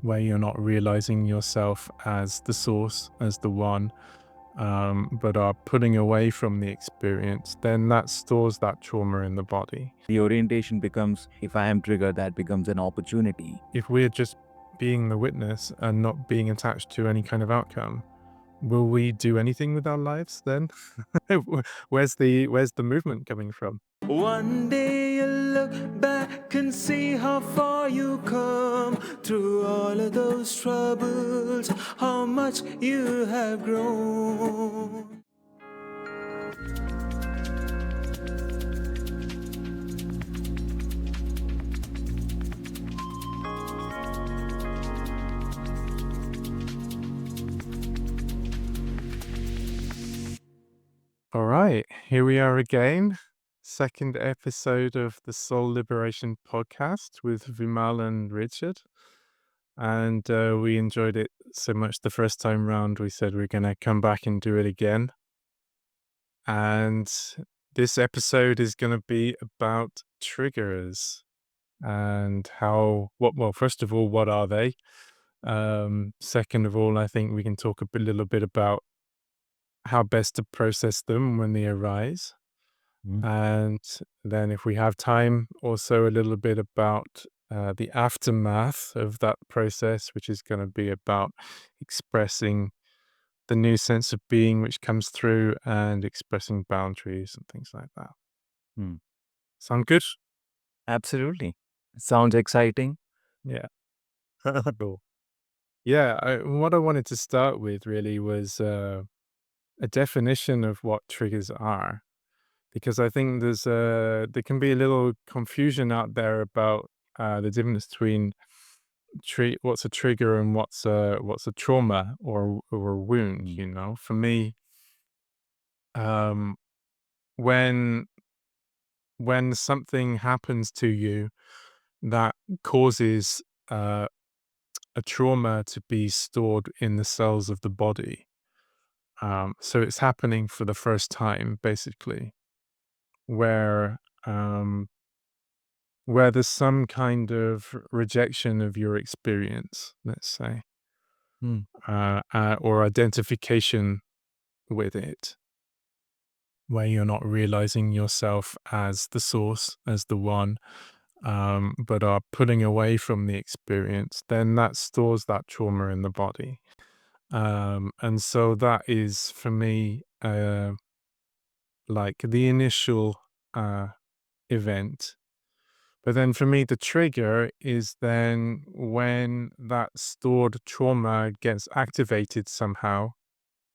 where you're not realizing yourself as the source, as the one, but are pulling away from the experience, then that stores that trauma in the body. The orientation becomes, if I am triggered, that becomes an opportunity. If we're just being the witness and not being attached to any kind of outcome, will we do anything with our lives then? Where's the movement coming from? One day you'll look back and see how far you come through all of those troubles, how much you have grown. All right, here we are again. Second episode of the Soul Liberation podcast with Vimal and Richard. And we enjoyed it so much the first time round, we said we're going to come back and do it again. And this episode is going to be about triggers and well, first of all, what are they? Second of all, I think we can talk little bit about how best to process them when they arise. Mm. And then if we have time, also a little bit about the aftermath of that process, which is going to be about expressing the new sense of being which comes through and expressing boundaries and things like that. Hmm. Sound good? Absolutely. Sounds exciting. Yeah. Cool. Yeah. What I wanted to start with really was a definition of what triggers are. Because I think there can be a little confusion out there about the difference between what's a trigger and what's a trauma or a wound. Mm. You know, for me, um, when when something happens to you that causes uh, a trauma to be stored in the cells of the body, so it's happening for the first time, basically, where um, where there's some kind of rejection of your experience, let's say, Hmm. or identification with it, where you're not realizing yourself as the source, as the one, but are pulling away from the experience, then that stores that trauma in the body. And so that is for me, like the initial uh, event. But then for me, the trigger is then when that stored trauma gets activated somehow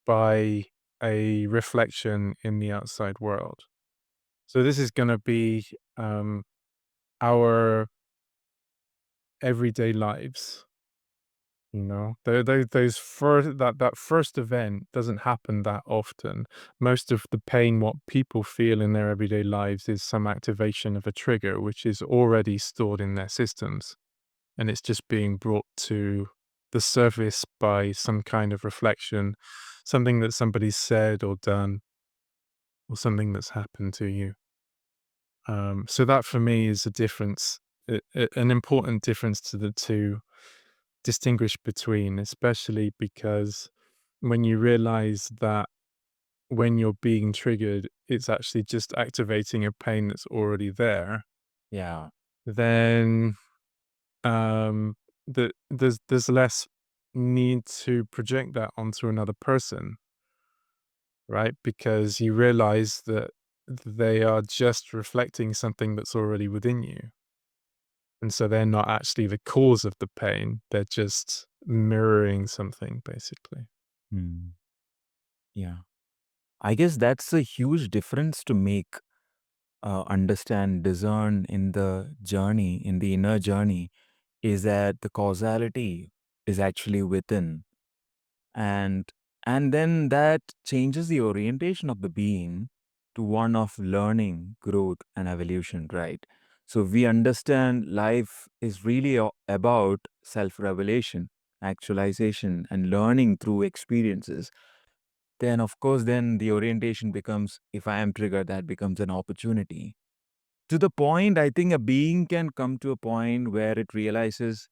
by a reflection in the outside world. So this is going to be our everyday lives. You know, those first that first event doesn't happen that often. Most of the pain, what people feel in their everyday lives, is some activation of a trigger, which is already stored in their systems. And it's just being brought to the surface by some kind of reflection, something that somebody's said or done, or something that's happened to you. So that for me is a difference, an important difference to the two, distinguish between, especially because when you realize that when you're being triggered, it's actually just activating a pain that's already there, Yeah. then um there's less need to project that onto another person, right? Because you realize that they are just reflecting something that's already within you, and so they're not actually the cause of the pain, they're just mirroring something, basically. Hmm. Yeah. I guess that's a huge difference to make, understand, discern in the journey, in the inner journey, is that the causality is actually within. And and then that changes the orientation of the being to one of learning, growth, and evolution, right? So we understand life is really about self-revelation, actualization, and learning through experiences. Then of course then the orientation becomes, if I am triggered, that becomes an opportunity. To the point, I think a being can come to a point where it realizes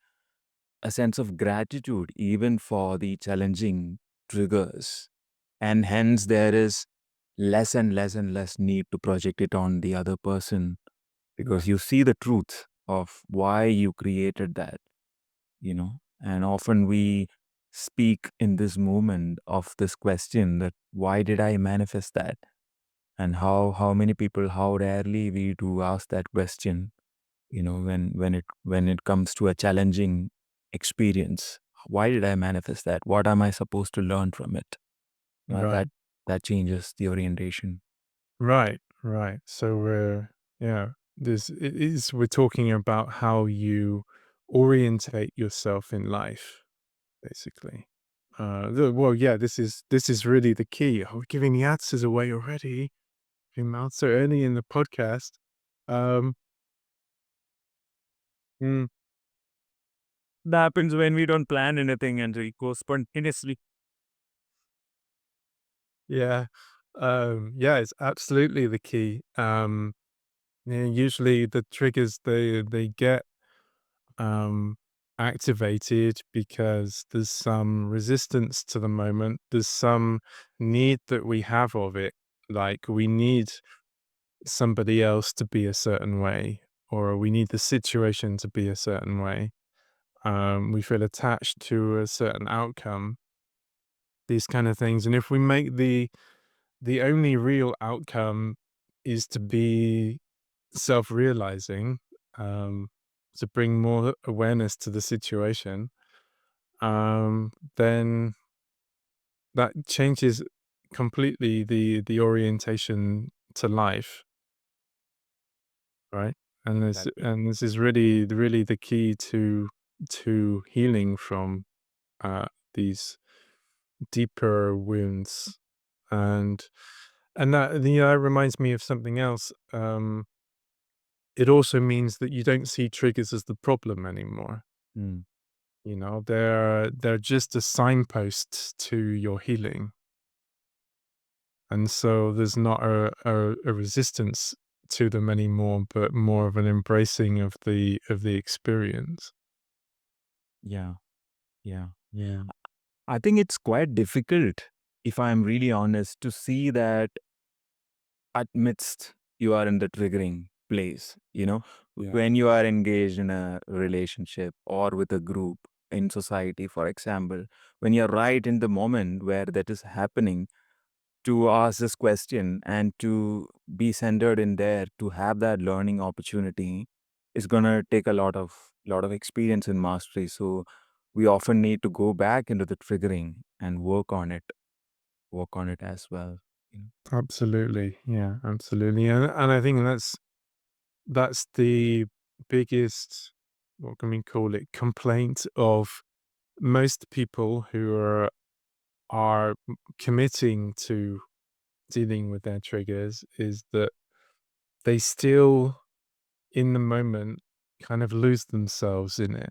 a sense of gratitude even for the challenging triggers. And hence, there is less and less and less need to project it on the other person because you see the truth of why you created that, you know. And often we speak in this moment of this question that why did I manifest that? And how many people, how rarely we do ask that question, you know, when it comes to a challenging experience. Why did I manifest that? What am I supposed to learn from it? Right. That changes the orientation. Right. Right. So we're yeah, this it is we're talking about how you orientate yourself in life, basically. Well, yeah, this is really the key. Oh, we're giving the answers away already. Vimal, so early in the podcast. Um, mm, That happens when we don't plan anything and we go spontaneously. yeah, yeah, it's absolutely the key. Yeah, usually the triggers they get um activated because there's some resistance to the moment. There's some need that we have of it. Like we need somebody else to be a certain way, or we need the situation to be a certain way. We feel attached to a certain outcome, these kind of things. And if we make the only real outcome is to be self-realizing, um, to bring more awareness to the situation, then that changes completely the orientation to life, right? Exactly. And this is really the key to healing from uh, these deeper wounds. And that reminds me of something else. It also means that you don't see triggers as the problem anymore. Mm. You know, they're just a signpost to your healing, and so there's not a resistance to them anymore, but more of an embracing of the experience. Yeah, yeah. Yeah. I think it's quite difficult, if I'm really honest, to see that amidst you are in the triggering place, you know, Yeah. when you are engaged in a relationship or with a group in society, for example, when you're right in the moment where that is happening, to ask this question and to be centered in there to have that learning opportunity is going to take a lot of experience and mastery. So we often need to go back into the triggering and work on it as well, you know? Absolutely. Yeah, absolutely. And I think that's the biggest, what can we call it, complaint of most people who are committing to dealing with their triggers is that they still, in the moment, kind of lose themselves in it.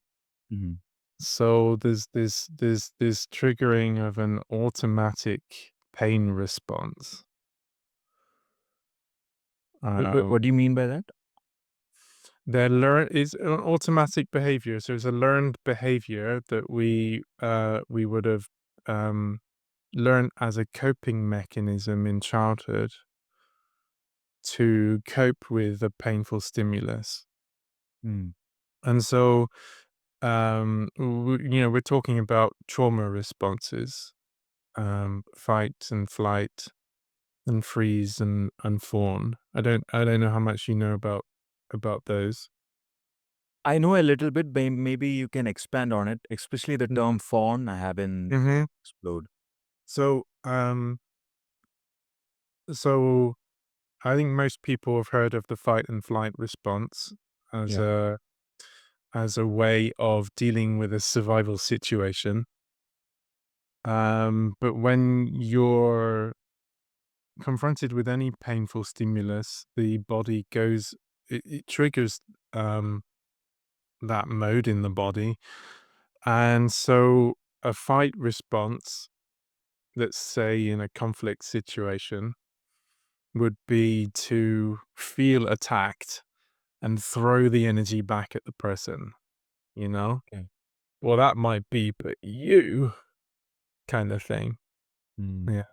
Mhm. So there's this triggering of an automatic pain response. What do you mean by that? They're learn is an automatic behavior. So it's a learned behavior that we would have um, learned as a coping mechanism in childhood to cope with a painful stimulus. Mm. And so we're talking about trauma responses, fight and flight and freeze and fawn. I don't know how much you know about those. I know a little bit, maybe you can expand on it, especially the term faun. I haven't Mm-hmm. explored. So so I think most people have heard of the fight and flight response as Yeah. a way of dealing with a survival situation. But when you're confronted with any painful stimulus, the body goes, it triggers um, that mode in the body. And so a fight response, let's say in a conflict situation, would be to feel attacked and throw the energy back at the person, you know? Okay. well, that might be, but you kind of thing. Mm, Yeah.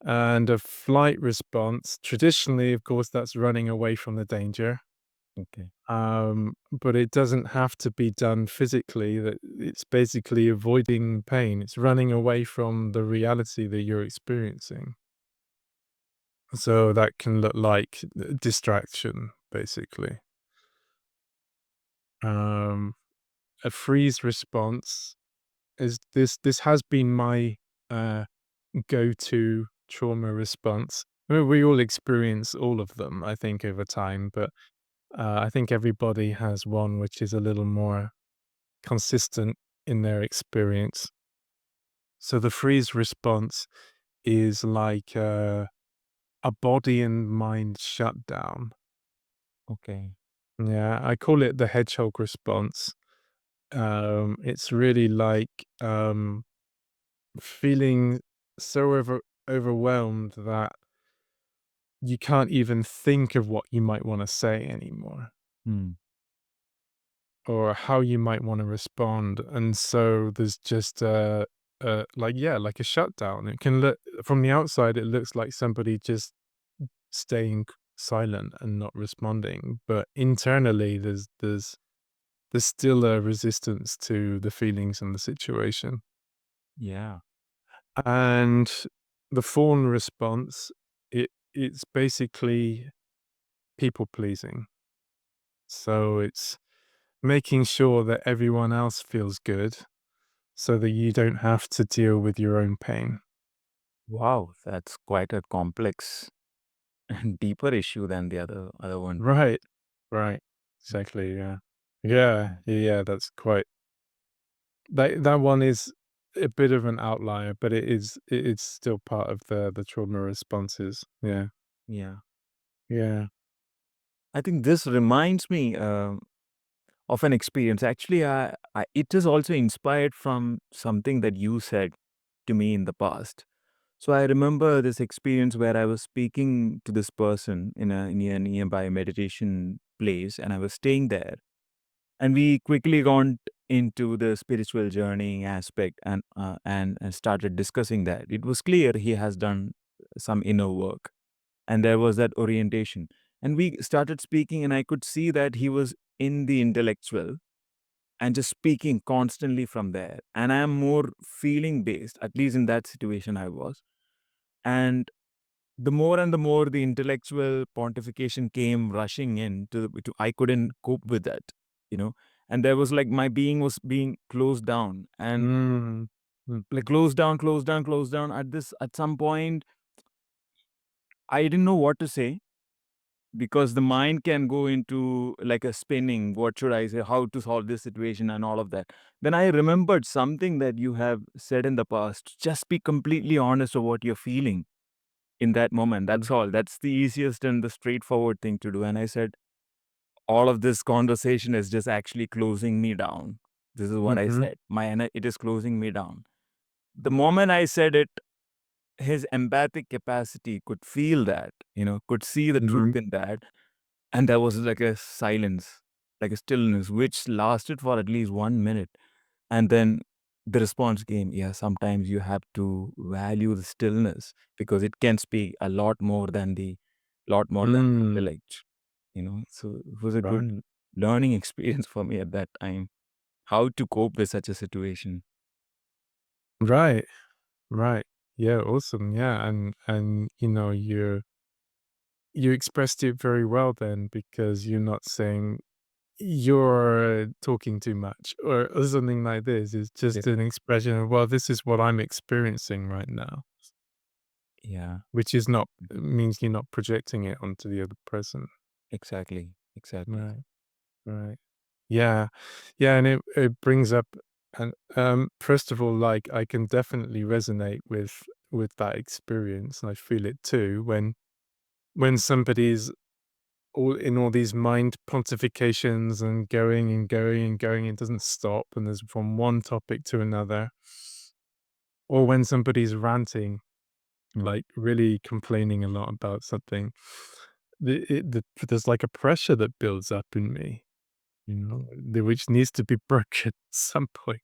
And a flight response, traditionally, of course, that's running away from the danger. okay. But it doesn't have to be done physically. That it's basically avoiding pain. It's running away from the reality that you're experiencing. So that can look like distraction, basically. Um, a freeze response is this has been my uh, go-to trauma response. I mean, we all experience all of them, I think, over time, but I think everybody has one which is a little more consistent in their experience. So the freeze response is like a body and mind shutdown. Okay. Yeah, I call it the hedgehog response. It's really like feeling so overwhelmed that you can't even think of what you might want to say anymore Hmm. or how you might want to respond. And so there's just like, yeah, like a shutdown. It can look from the outside, it looks like somebody just staying silent and not responding. But internally, there's still a resistance to the feelings and the situation. Yeah. And the fawn response, it's basically people pleasing. So it's making sure that everyone else feels good so that you don't have to deal with your own pain. Wow, that's quite a complex and deeper issue than the other one. Right. Right. Exactly. Yeah. Yeah. Yeah. That's quite that one is a bit of an outlier, but it's still part of the trauma responses. Yeah. Yeah. Yeah. I think this reminds me of an experience. Actually, it is also inspired from something that you said to me in the past. So I remember this experience where I was speaking to this person in a nearby meditation place, and I was staying there. And we quickly gone into the spiritual journey aspect and started discussing that. It was clear he has done some inner work, and there was that orientation. And we started speaking, and I could see that he was in the intellectual and just speaking constantly from there. And I am more feeling based, at least in that situation I was. And the more and the more the intellectual pontification came rushing in to I couldn't cope with that, you know. And there was like my being was being closed down and Mm. like closed down, closed down, closed down. At some point, I didn't know what to say because the mind can go into like a spinning. What should I say? How to solve this situation and all of that. Then I remembered something that you have said in the past. Just be completely honest of what you're feeling in that moment. That's all. That's the easiest and the straightforward thing to do. And I said, all of this conversation is just actually closing me down. This is what I Mhm. said. It is closing me down. The moment I said it, his empathic capacity could feel that, could see the truth Mhm. in that. And there was like a silence, like a stillness, which lasted for at least 1 minute. And then the response came, yeah, sometimes you have to value the stillness because it can speak a lot more than Mm. intellect, So it was a Right. good learning experience for me at that time, how to cope with such a situation. Right. Right. Yeah, awesome. Yeah, and you expressed it very well then because you're not saying you're talking too much or something like this. It's Yeah. just an expression of, well, this is what I'm experiencing right now, Yeah, which is not means you're not projecting it onto the other person. exactly. Exactly. Right. Right. Yeah. Yeah, and it brings up and first of all, like I can definitely resonate with that experience and I feel it too when somebody's all in all these mind pontifications and going and going and going, it doesn't stop and there's from one topic to another. Or when somebody's ranting, Mm. like really complaining a lot about something, there's like a pressure that builds up in me. which needs to be broken at some point.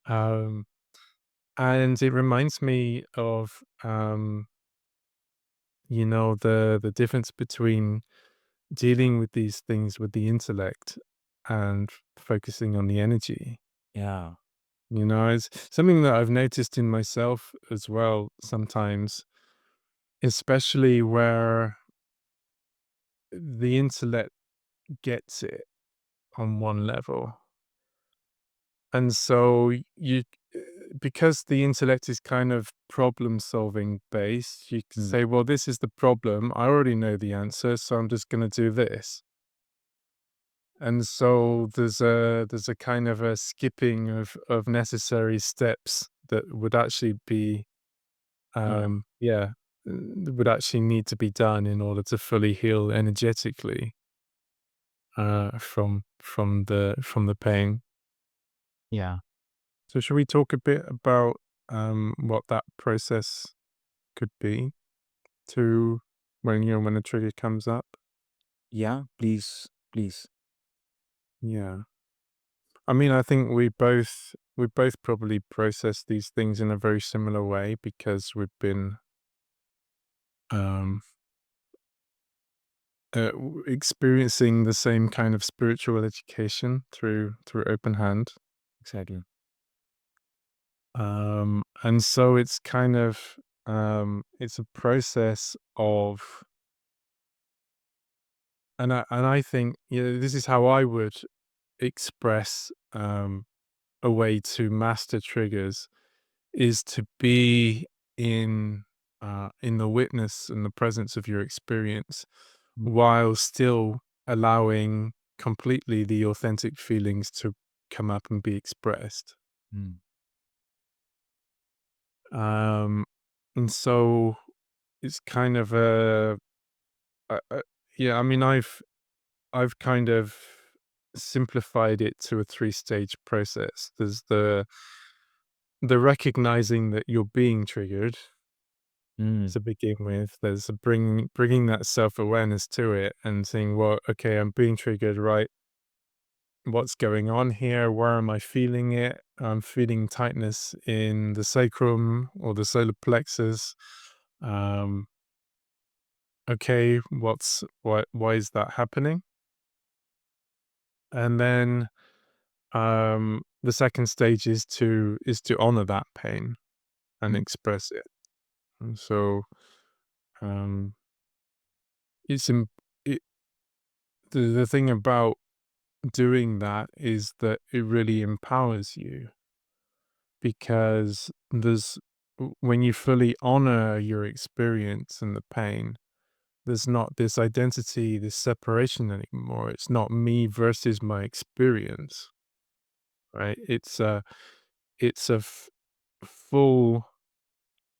Um, and it reminds me of, the difference between dealing with these things with the intellect and focusing on the energy. Yeah. It's something that I've noticed in myself as well sometimes, especially where the intellect gets it on one level. And so because the intellect is kind of problem solving based, you can Mm. say, well, this is the problem. I already know the answer, so I'm just going to do this. And so there's a kind of a skipping of necessary steps that would actually be, Uh, yeah, would actually need to be done in order to fully heal energetically, from the pain. yeah. So should we talk a bit about, what that process could be to when a trigger comes up? Yeah. Please. Please. Yeah. I mean, I think we both probably process these things in a very similar way because we've been, um experiencing the same kind of spiritual education through open hand. Exactly. And so it's kind of, it's a process of, and I think, this is how I would express, a way to master triggers is to be in the witness and the presence of your experience Mm. while still allowing completely the authentic feelings to come up and be expressed. Mm. Um, and so it's kind of a yeah. I mean, I've kind of simplified it to a three-stage process. There's the recognizing that you're being triggered Mm. to begin with. There's a bringing that self-awareness to it and saying, "Well, okay, I'm being triggered, right? What's going on here? Where am I feeling it? I'm feeling tightness in the sacrum or the solar plexus. Um, okay, why is that happening?" And then, the second stage is to honor that pain and Mm. express it. And so, um, it's im- it, the thing about doing that is that it really empowers you because when you fully honor your experience and the pain, there's not this identity, this separation anymore. It's not me versus my experience, right? It's a full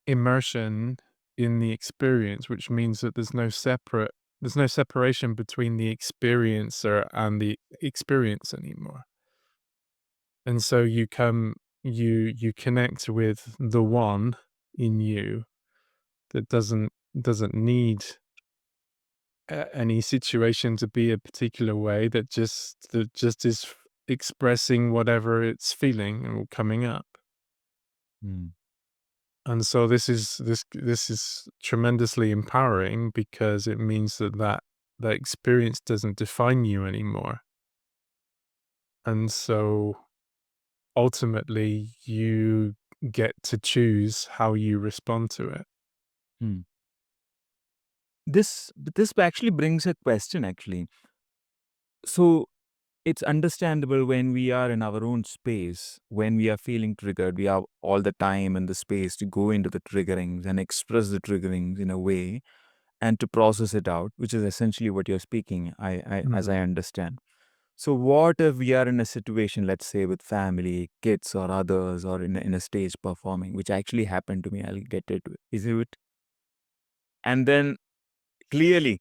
immersion in the experience, which means that there's no separation between the experiencer and the experience anymore. And so you connect with the one in you that doesn't need any situation to be a particular way, that just is expressing whatever it's feeling or coming up. Mm. And so this is tremendously empowering because it means that experience doesn't define you anymore. And so ultimately you get to choose how you respond to it. Mm. This actually brings a question actually. So it's understandable when we are in our own space, when we are feeling triggered, we have all the time and the space to go into the triggerings and express the triggerings in a way and to process it out, which is essentially what you're speaking, as I Mhm. understand. So what if we are in a situation, let's say with family, kids or others, or in a stage performing, which actually happened to me, I'll get it. Is it? And then clearly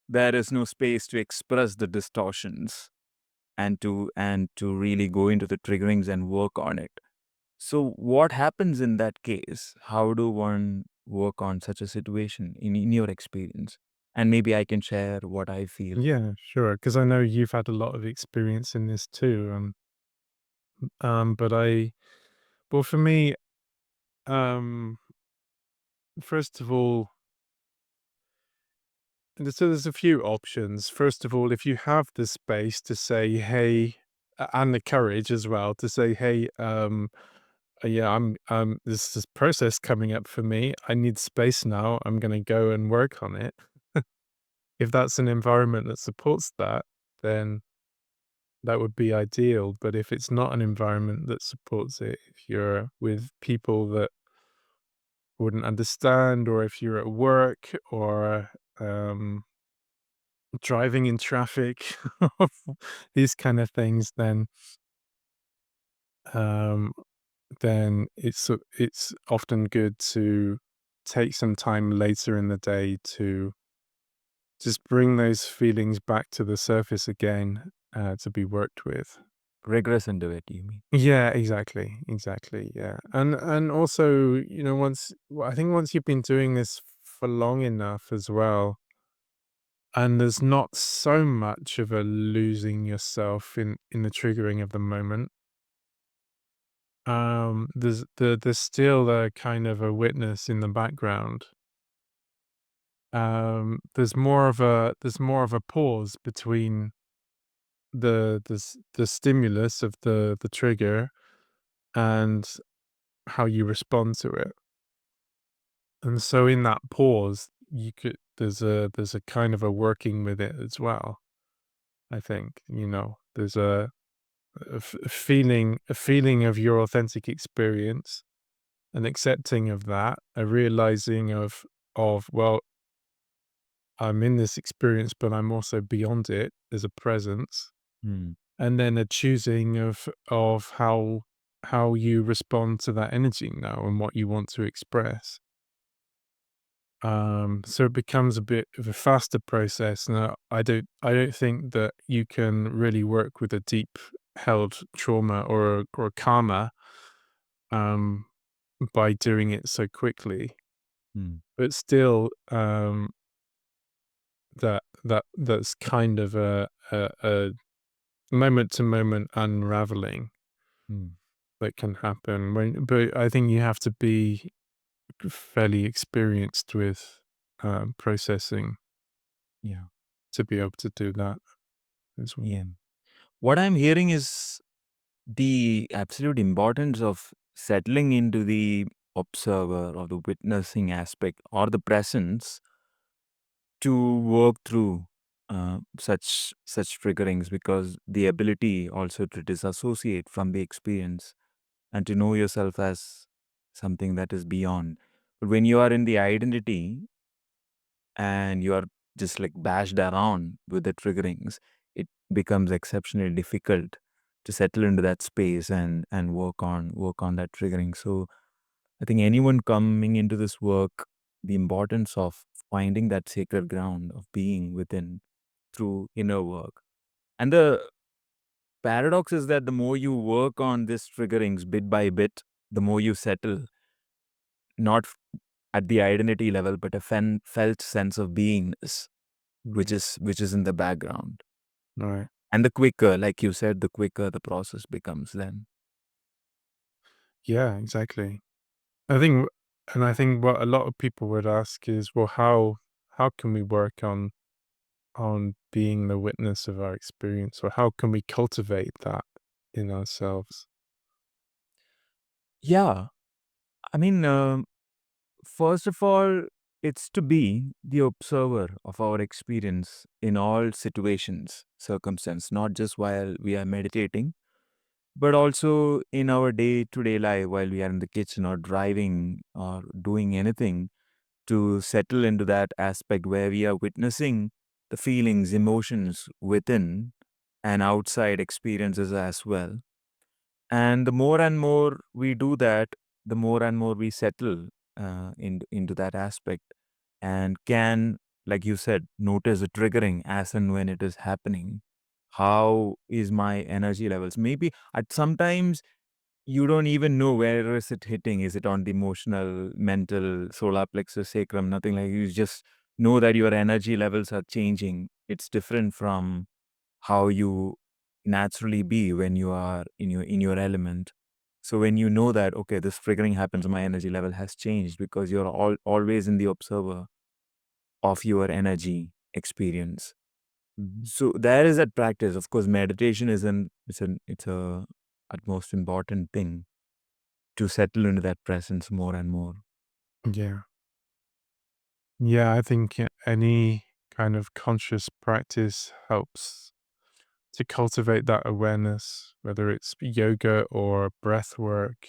there is no space to express the distortions and to really go into the triggerings and work on it. So what happens in that case? How do one work on such a situation in your experience? and maybe I can share what I feel. Yeah, sure. Because I know you've had a lot of experience in this too. But well, for me, um, first of all, so there's a few options. First of all, if you have the space to say, "Hey," and the courage as well to say, "Hey, yeah, this is process coming up for me. I need space now. I'm gonna go and work on it." If that's an environment that supports that, then that would be ideal. But if it's not an environment that supports it, if you're with people that wouldn't understand, or if you're at work or um, driving in traffic, these kind of things, um, then it's often good to take some time later in the day to just bring those feelings back to the surface again, to be worked with. Regress into it, you mean? Yeah, exactly, exactly, yeah, and also, I think once you've been doing this for long enough as well, and there's not so much of a losing yourself in the triggering of the moment, there's still a kind of a witness in the background. There's more of a pause between the stimulus of the trigger and how you respond to it. And so in that pause, there's a kind of a working with it as well. I think, there's a feeling of your authentic experience, an accepting of that, a realizing of well, I'm in this experience, but I'm also beyond it. There's a presence, Hmm. and then a choosing of how you respond to that energy now and what you want to express. So it becomes a bit of a faster process. Now, I don't think that you can really work with a deep held trauma or karma um, by doing it so quickly. Hmm. But still, that's kind of a moment to moment unraveling Hmm. that can happen but I think you have to be fairly experienced with processing Yeah. to be able to do that as well. Yeah. What I'm hearing is the absolute importance of settling into the observer or the witnessing aspect or the presence to work through such triggerings, because the ability also to disassociate from the experience and to know yourself as something that is beyond. But when you are in the identity and you are just like bashed around with the triggerings, it becomes exceptionally difficult to settle into that space and work on that triggering. So I think anyone coming into this work, the importance of finding that sacred ground of being within through inner work. And the paradox is that the more you work on these triggerings bit by bit, the more you settle, not at the identity level, but a felt sense of beingness, which Right. is in the background. Right. And the quicker, like you said, the quicker the process becomes then. Yeah, exactly. I think what a lot of people would ask is, well, how can we work on being the witness of our experience, or how can we cultivate that in ourselves? Yeah. I mean, first of all, it's to be the observer of our experience in all situations, circumstance, not just while we are meditating, but also in our day to day life while we are in the kitchen or driving or doing anything, to settle into that aspect where we are witnessing the feelings, emotions within and outside experiences as well. And the more and more we do that, the more and more we settle into that aspect and can, like you said, notice the triggering as and when it is happening. How is my energy levels? Maybe at sometimes you don't even know where is it hitting. Is it on the emotional, mental, solar plexus, sacrum? Nothing like you just know that your energy levels are changing. It's different from how you naturally be when you are in your element. So when you know that, okay, this triggering happens, my energy level has changed, because you're always in the observer of your energy experience. Mhm. So there is that practice. Of course, meditation is it's a utmost important thing to settle into that presence more and more. Yeah. Yeah, I think any kind of conscious practice helps to cultivate that awareness, whether it's yoga or breath work,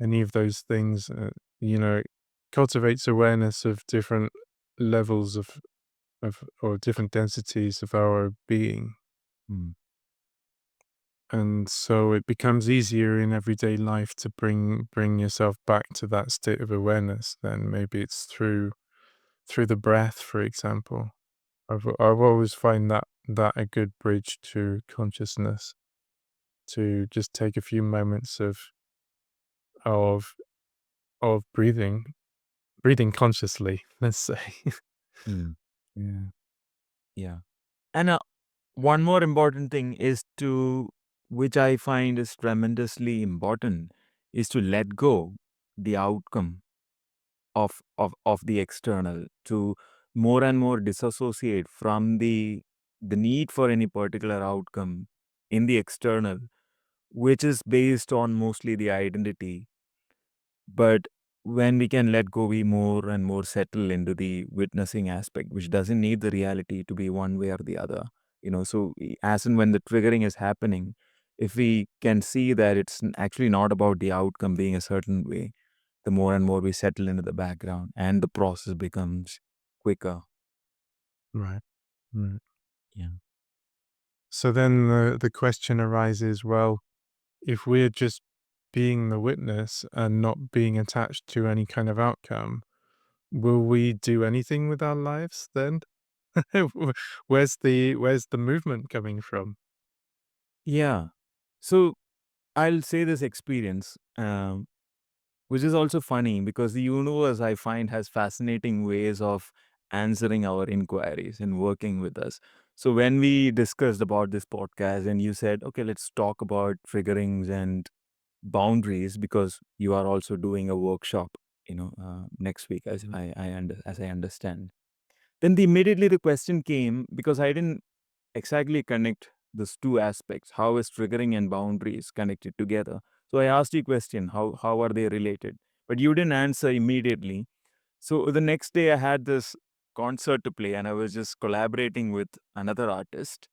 any of those things, you know, it cultivates awareness of different levels of or different densities of our being. Mm. And so it becomes easier in everyday life to bring yourself back to that state of awareness. Then maybe it's through the breath, for example. I've always find that a good bridge to consciousness, to just take a few moments of of breathing consciously, let's say. Mm. Yeah. Yeah. And one more important thing is to, which I find is tremendously important, is to let go the outcome of the external, to more and more disassociate from the need for any particular outcome in the external, which is based on mostly the identity. But when we can let go, we more and more settle into the witnessing aspect, which doesn't need the reality to be one way or the other. So as and when the triggering is happening, if we can see that it's actually not about the outcome being a certain way, the more and more we settle into the background and the process becomes quicker. Right. Right. Yeah. So then the question arises, well, if we're just being the witness and not being attached to any kind of outcome, will we do anything with our lives then? Where's the movement coming from? Yeah. So I'll say this experience. Which is also funny because the universe, I find, has fascinating ways of answering our inquiries and working with us. So when we discussed about this podcast and you said, okay, let's talk about triggerings and boundaries, because you are also doing a workshop, next week, as Mhm. as I understand. Then immediately the question came, because I didn't exactly connect these two aspects. How is triggering and boundaries connected together? So I asked you a question, how are they related? But you didn't answer immediately. So the next day I had this concert to play and I was just collaborating with another artist.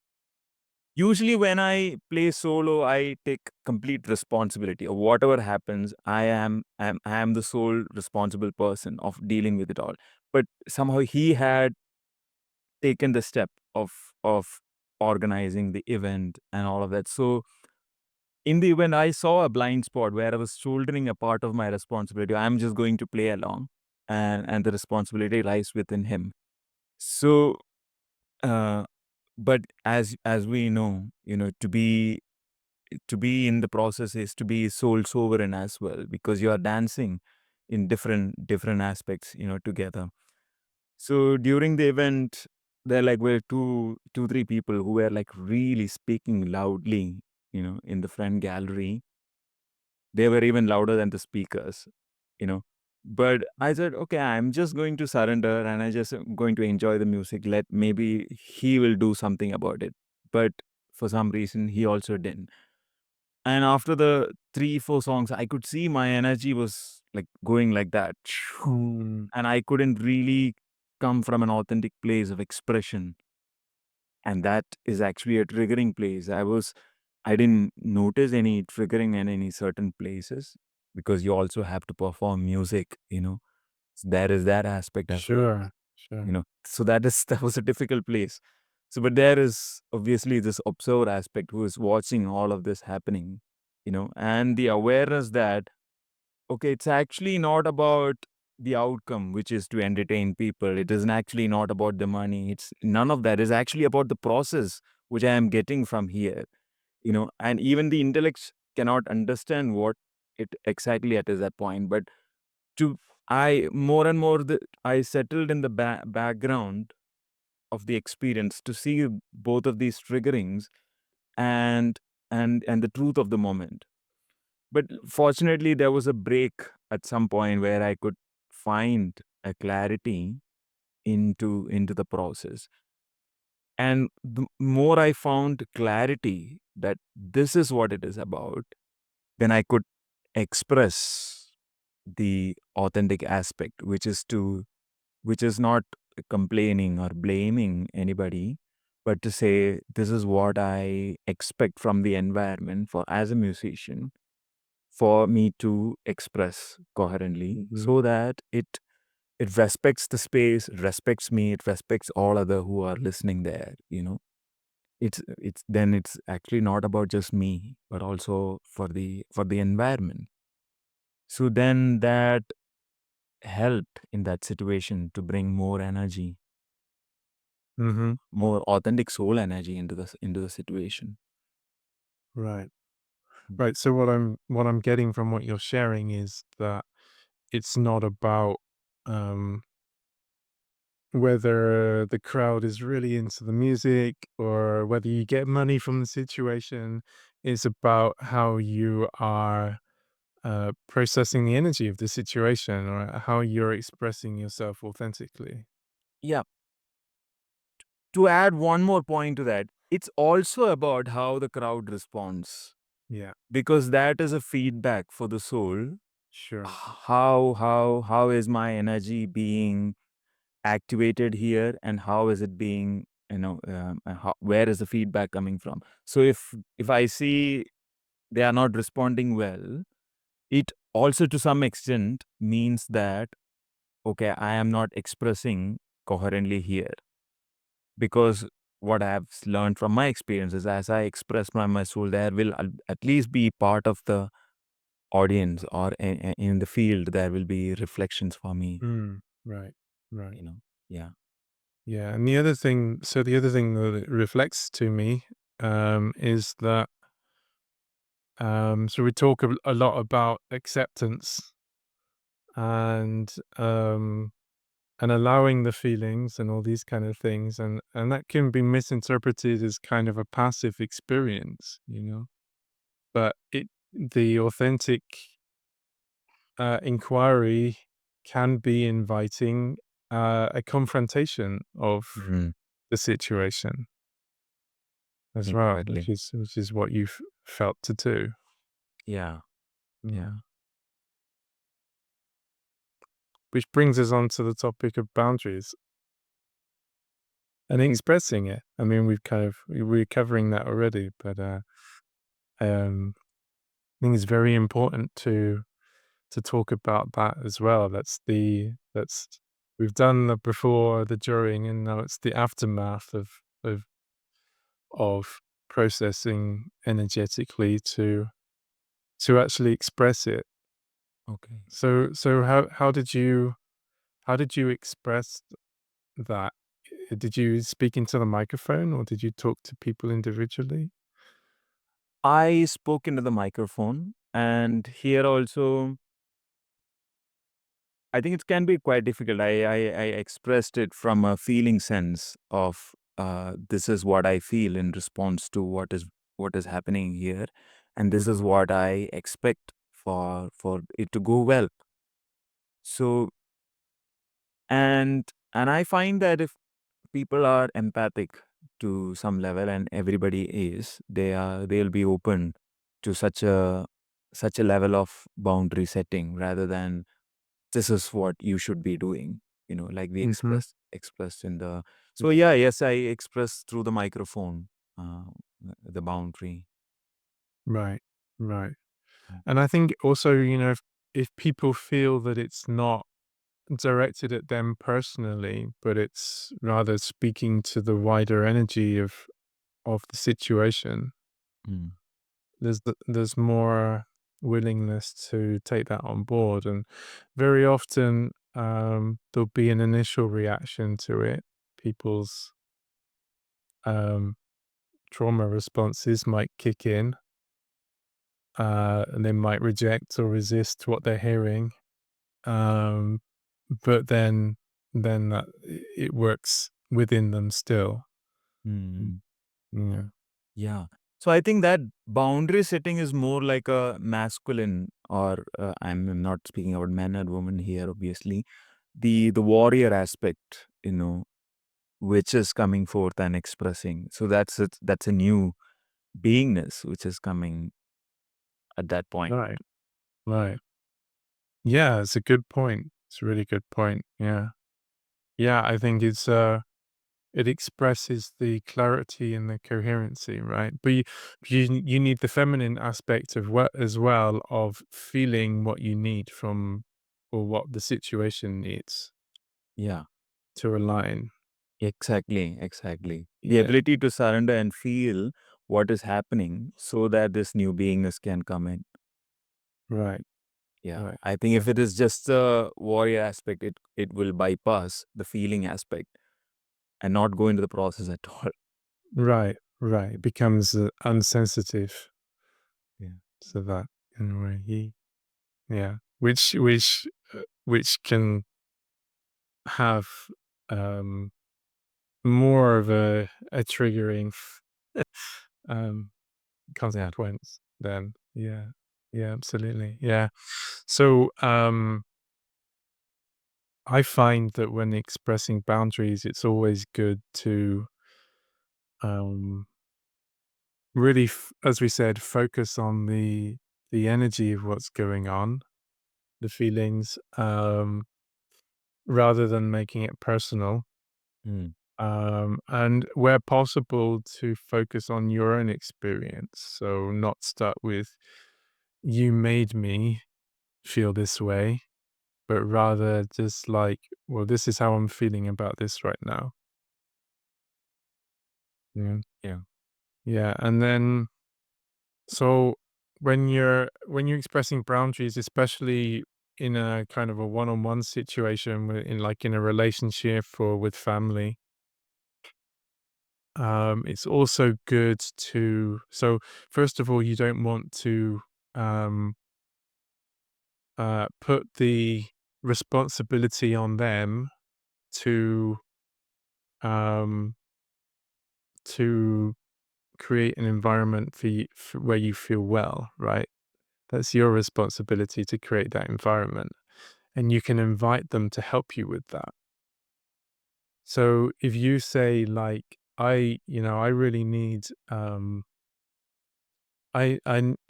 Usually when I play solo, I take complete responsibility of whatever happens. I am the sole responsible person of dealing with it all. But somehow he had taken the step of organizing the event and all of that. So in the event, I saw a blind spot where I was shouldering a part of my responsibility. I'm just going to play along, and the responsibility lies within him. So, uh, but as we know, to be in the process is to be soul sovereign as well, because you are dancing in different aspects, together. So during the event, there like were two, three people who were like really speaking loudly, in the front gallery. They were even louder than the speakers, you know. But I said, okay, I'm just going to surrender and I just am going to enjoy the music. Let maybe he will do something about it. But for some reason, he also didn't. And after the three, four songs, I could see my energy was like going like that. Mm, And I couldn't really come from an authentic place of expression. And that is actually a triggering place. I didn't notice any triggering in any certain places, because you also have to perform music. So there is that aspect as well. sure, sure. So that is that was a difficult place. So but there is obviously this observer aspect who is watching all of this happening, and the awareness that, okay, it's actually not about the outcome, which is to entertain people. It is actually not about the money. It's none of that. It's actually about the process which I am getting from here. And even the intellect cannot understand what it exactly at is that point. But to I more and more I settled in the background of the experience to see both of these triggerings and and the truth of the moment. But fortunately, there was a break at some point where I could find a clarity into the process. And the more I found clarity that this is what it is about, then I could express the authentic aspect, which is not complaining or blaming anybody, but to say this is what I expect from the environment for as a musician for me to express coherently Mhm. so that it respects the space, it respects me, it respects all other who are listening there, you know. It's then it's actually not about just me, but also for the environment. So then that helped in that situation to bring more energy, Mhm. more authentic soul energy into the situation. Right. Mm. Right. So what I'm getting from what you're sharing is that it's not about um whether the crowd is really into the music or whether you get money from the situation. It's about how you are processing the energy of the situation or how you're expressing yourself authentically. Yeah. To add one more point to that, it's also about how the crowd responds Yeah, because that is a feedback for the soul. sure. How is my energy being activated here, and how is it being, where is the feedback coming from? So if I see they are not responding well, it also to some extent means that okay, I am not expressing coherently here, because what I have learned from my experiences, as I express my soul, there will at least be part of the audience or in the field there will be reflections for me, Right, right. you know. Yeah. Yeah, and the other thing that it reflects to me is that so we talk a lot about acceptance and um, and allowing the feelings and all these kind of things, and that can be misinterpreted as kind of a passive experience, you know. But the authentic inquiry can be inviting a confrontation of Mhm. the situation as well, Exactly. which is what you've felt to do. Yeah. Yeah. Mm. Which brings us on to the topic of boundaries and expressing it. I mean, we're covering that already, but um, I think it's very important to talk about that as well. That's we've done the before, the during, and now it's the aftermath of of processing energetically to actually express it. Okay. So how did you express that? Did you speak into the microphone or did you talk to people individually? I spoke into the microphone, and here also I think it can be quite difficult. I expressed it from a feeling sense of this is what I feel in response to what is happening here, and this is Mhm. what I expect for it to go well. So and I find that if people are empathic to some level, and everybody is, they'll be open to such a level of boundary setting rather than this is what you should be doing, like we Mhm. expressed in the. So yeah, yes, I expressed through the microphone uh, the boundary. Right. Right. Mm. And I think also, if people feel that it's not directed at them personally, but it's rather speaking to the wider energy of the situation, Mm. there's more willingness to take that on board, and very often there'll be an initial reaction to it. People's um, trauma responses might kick in, and they might reject or resist what they're hearing. um, but then that it works within them still. Mm, Hmm. yeah. Yeah. So I think that boundary setting is more like a masculine, or I'm not speaking about man and woman here, obviously. The warrior aspect, which is coming forth and expressing. So that's a new beingness which is coming at that point. Right, right. Yeah, it's a good point. It's a really good point. Yeah. Yeah, I think it expresses the clarity and the coherency, right? But you need the feminine aspect of what as well of feeling what you need from or what the situation needs Yeah. to align. Exactly, exactly. The Yeah. ability to surrender and feel what is happening so that this new beingness can come in. Right. Yeah. Right. I think if it is just the warrior aspect, it will bypass the feeling aspect and not go into the process at all. Right. Right. It becomes unsensitive Yeah. to that in a way. Yeah. Which can have um more of a triggering um Yeah. consequence then. Yeah. Yeah, absolutely. Yeah. So, I find that when expressing boundaries, it's always good to, um, really, as we said, focus on the energy of what's going on, the feelings, rather than making it personal. Mm. And where possible, to focus on your own experience. So, not start with "you made me feel this way," but rather just like, well, this is how I'm feeling about this right now. Yeah. Yeah. Yeah. And then, so when you're expressing boundaries, especially in a kind of a one-on-one situation in like in a relationship or with family, it's also good to, so first of all, you don't want to um put the responsibility on them to um to create an environment for where you feel well, right? That's your responsibility to create that environment. And you can invite them to help you with that. So if you say like, I really need I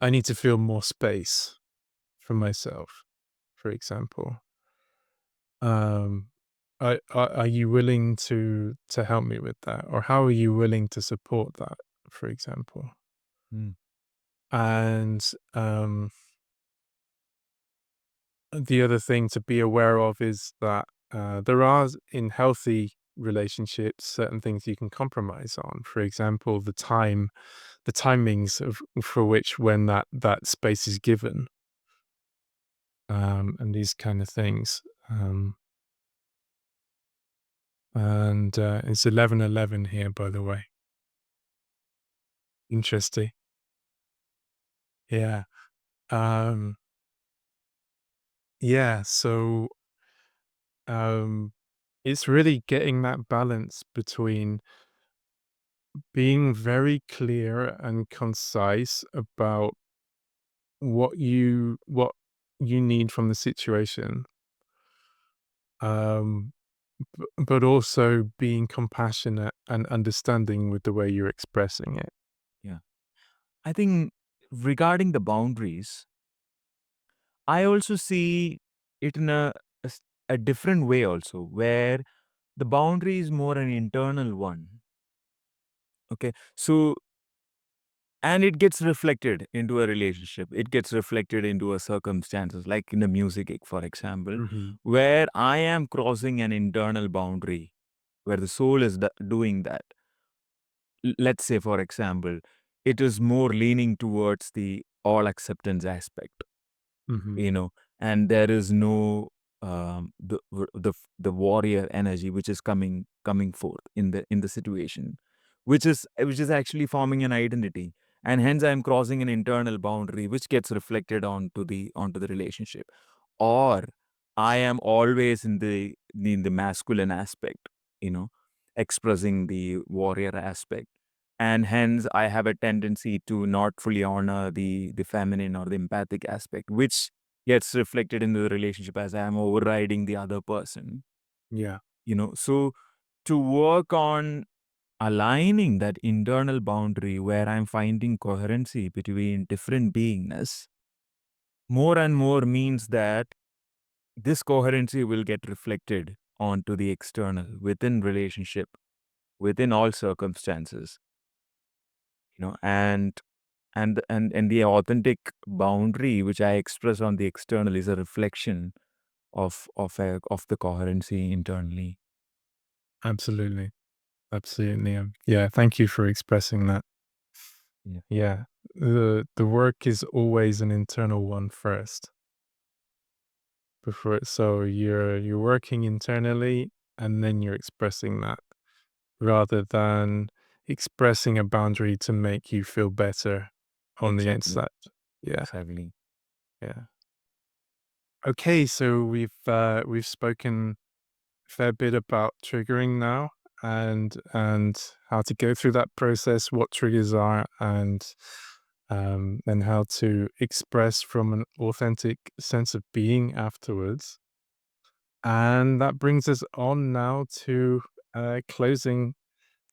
need to feel more space for myself, for example. Um are you willing to help me with that? Or how are you willing to support that, for example? Mm. And the other thing to be aware of is that there are, in healthy relationships, certain things you can compromise on. For example, the timings of for which when that space is given, and these kind of things. Um, and it's 11:11 here, by the way. Interesting. Yeah. Um, yeah. So um, it's really getting that balance between being very clear and concise about what you need from the situation, um, but also being compassionate and understanding with the way you're expressing it. Yeah. I think regarding the boundaries, I also see it in a different way also, where the boundary is more an internal one. Okay. So, and it gets reflected into a relationship. It gets reflected into a circumstances, like in the music, for example, Mhm. where I am crossing an internal boundary, where the soul is doing that. Let's say, for example, it is more leaning towards the all acceptance aspect, Mhm. you know and there is no the warrior energy which is coming forth in the situation, which is actually forming an identity, and hence I'm crossing an internal boundary which gets reflected onto the relationship. Or I am always in the masculine aspect, you know, expressing the warrior aspect. And hence I have a tendency to not fully honor the feminine or the empathic aspect, which gets reflected in the relationship as I am overriding the other person, Yeah, you know. So to work on aligning that internal boundary where I'm finding coherency between different beingness more and more means that this coherency will get reflected onto the external within relationship, within all circumstances, you know. And the authentic boundary which I express on the external is a reflection of the coherency internally. absolutely. Absolutely. Yeah, thank you for expressing that. Yeah. Yeah. The work is always an internal one first before it, so you're working internally and then you're expressing that rather than expressing a boundary to make you feel better on the Exactly. inside. Yeah. Exactly. Yeah. Okay, so we've spoken fair bit about triggering now and how to go through that process, what triggers are, and how to express from an authentic sense of being afterwards. And that brings us on now to closing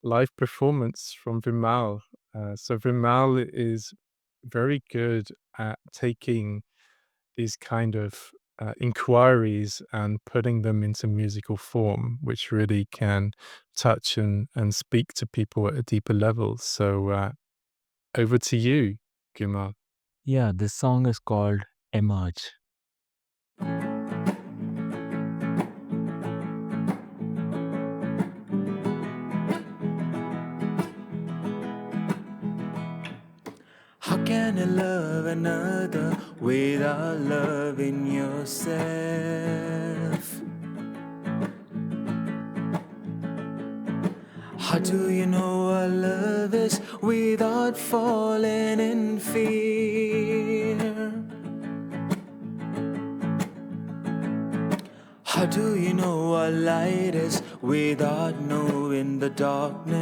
live performance from Vimal. So Vimal is very good at taking these kind of inquiries and putting them into musical form, which really can touch and speak to people at a deeper level. So over to you, Guma. Yeah, this song is called Emerge. How can you love another without loving yourself? How do you know what love is without falling in fear? How do you know what light is without knowing the darkness?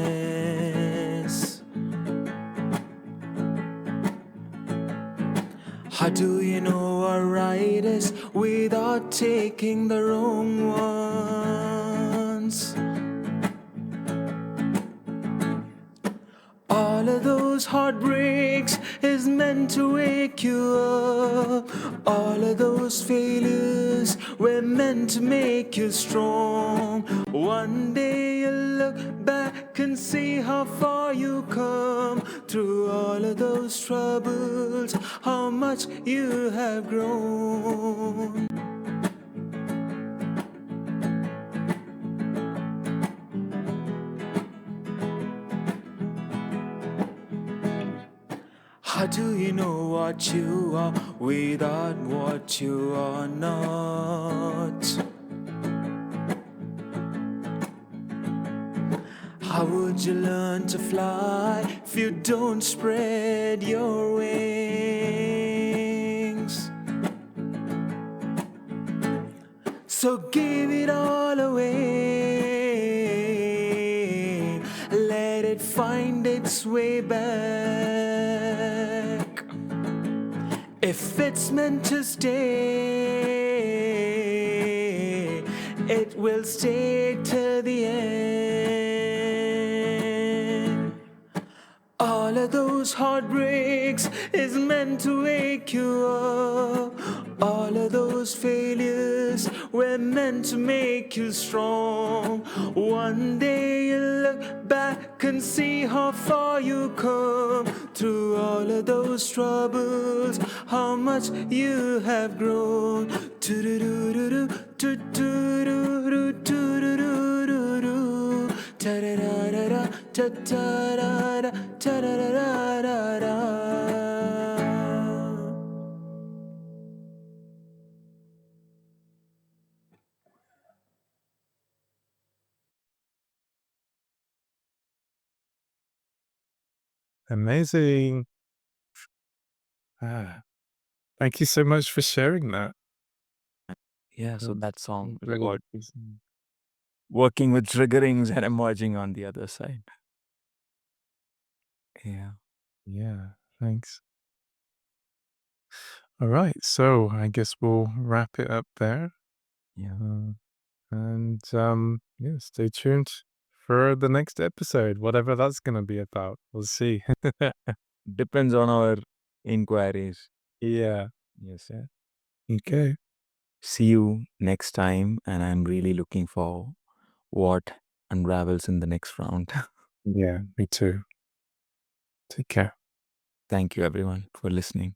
How do you know what right is without taking the wrong ones? All of those heartbreaks is meant to wake you up. All of those failures were meant to make you strong. One day you'll look back and see how far you come. Through all of those troubles, how much you have grown. How do you know what you are without what you are not? How would you learn to fly if you don't spread your wings? So give it all away. Let it find its way back. If it's meant to stay, it will stay to the end. All of those heartbreaks is meant to wake you up. All of those failures were meant to make you strong. One day you'll look back and see how far you come. Through all of those troubles, how much you have grown. Do-do-do-do-do, do-do-do-do, do-do-do-do-do. Ta-da-da-da-da, ta-ta-da-da, ta-da-da-da-da-da. Amazing. Ah, thank you so much for sharing that. Yeah, so That's that song is really about amazing. working with triggerings and emerging on the other side. Yeah. Yeah, thanks. All right, so I guess we'll wrap it up there. Yeah. Uh, and yeah, stay tuned for the next episode, whatever that's going to be about. We'll see. Depends on our inquiries. Yeah. Yes. Yeah. Okay. See you next time. And I'm really looking for what unravels in the next round. Yeah, me too. Take care. Thank you, everyone, for listening.